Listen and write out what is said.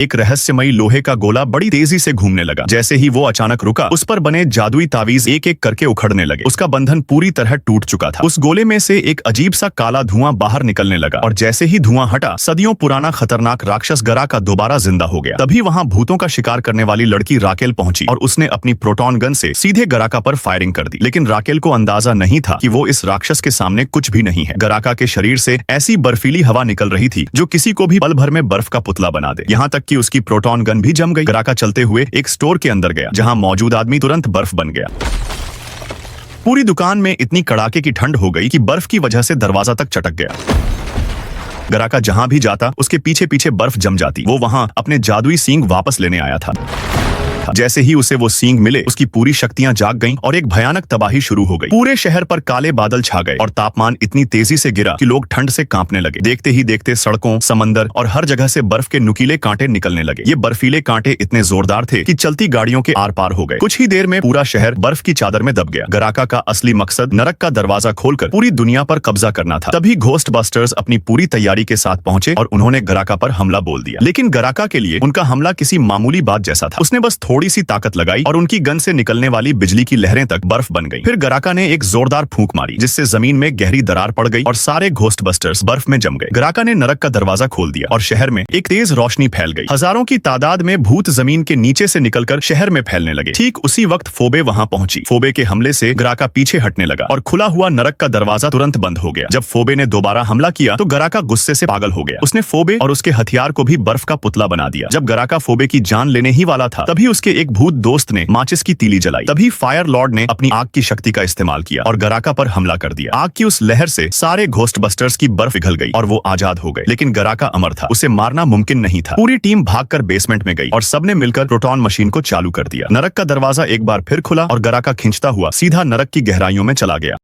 एक रहस्यमयी लोहे का गोला बड़ी तेजी से घूमने लगा। जैसे ही वो अचानक रुका, उस पर बने जादुई तावीज एक एक करके उखड़ने लगे। उसका बंधन पूरी तरह टूट चुका था। उस गोले में से एक अजीब सा काला धुआं बाहर निकलने लगा और जैसे ही धुआं हटा, सदियों पुराना खतरनाक राक्षस गराका दोबारा जिंदा हो गया। तभी वहां भूतों का शिकार करने वाली लड़की राकेल पहुंची और उसने अपनी प्रोटॉन गन से सीधे गराका पर फायरिंग कर दी। लेकिन राकेल को अंदाजा नहीं था कि वो इस राक्षस के सामने कुछ भी नहीं है। गराका के शरीर से ऐसी बर्फीली हवा निकल रही थी जो किसी को भी पल भर में बर्फ का पुतला बना दे। यहाँ तक कि उसकी प्रोटॉन गन भी जम गई। गराका चलते हुए एक स्टोर के अंदर गया जहां मौजूद आदमी तुरंत बर्फ बन गया। पूरी दुकान में इतनी कड़ाके की ठंड हो गई कि बर्फ की वजह से दरवाजा तक चटक गया। गराका जहां भी जाता उसके पीछे पीछे बर्फ जम जाती। वो वहां अपने जादुई सींग वापस लेने आया था। जैसे ही उसे वो सींग मिले, उसकी पूरी शक्तियां जाग गईं और एक भयानक तबाही शुरू हो गई। पूरे शहर पर काले बादल छा गए और तापमान इतनी तेजी से गिरा कि लोग ठंड से कांपने लगे। देखते ही देखते सड़कों, समंदर और हर जगह से बर्फ के नुकीले कांटे निकलने लगे। ये बर्फीले कांटे इतने जोरदार थे कि चलती गाड़ियों के आर पार हो गए। कुछ ही देर में पूरा शहर बर्फ की चादर में दब गया। गराका का असली मकसद नरक का दरवाजा खोलकर पूरी दुनिया पर कब्जा करना था। तभी घोस्ट बस्टर्स अपनी पूरी तैयारी के साथ पहुंचे और उन्होंने गराका पर हमला बोल दिया। लेकिन गराका के लिए उनका हमला किसी मामूली बात जैसा था। उसने बस थोड़ी सी ताकत लगाई और उनकी गन से निकलने वाली बिजली की लहरें तक बर्फ बन गई। फिर गराका ने एक जोरदार फूंक मारी जिससे जमीन में गहरी दरार पड़ गई और सारे घोस्ट बस्टर्स बर्फ में जम गए। गराका ने नरक का दरवाजा खोल दिया और शहर में एक तेज रोशनी फैल गई। हजारों की तादाद में भूत जमीन के नीचे से निकलकर शहर में फैलने लगे। ठीक उसी वक्त फोबे वहां पहुंची। फोबे के हमले से गराका पीछे हटने लगा और खुला हुआ नरक का दरवाजा तुरंत बंद हो गया। जब फोबे ने दोबारा हमला किया तो गराका गुस्से से पागल हो गया। उसने फोबे और उसके हथियार को भी बर्फ का पुतला बना दिया। जब गराका फोबे की जान लेने ही वाला था, तभी उसके एक भूत दोस्त ने माचिस की तीली जलाई। तभी फायर लॉर्ड ने अपनी आग की शक्ति का इस्तेमाल किया और गराका पर हमला कर दिया। आग की उस लहर से सारे घोस्ट बस्टर्स की बर्फ पिघल गई और वो आजाद हो गए। लेकिन गराका अमर था, उसे मारना मुमकिन नहीं था। पूरी टीम भागकर बेसमेंट में गई और सबने मिलकर प्रोटॉन मशीन को चालू कर दिया। नरक का दरवाजा एक बार फिर खुला और गराका खींचता हुआ सीधा नरक की गहराइयों में चला गया।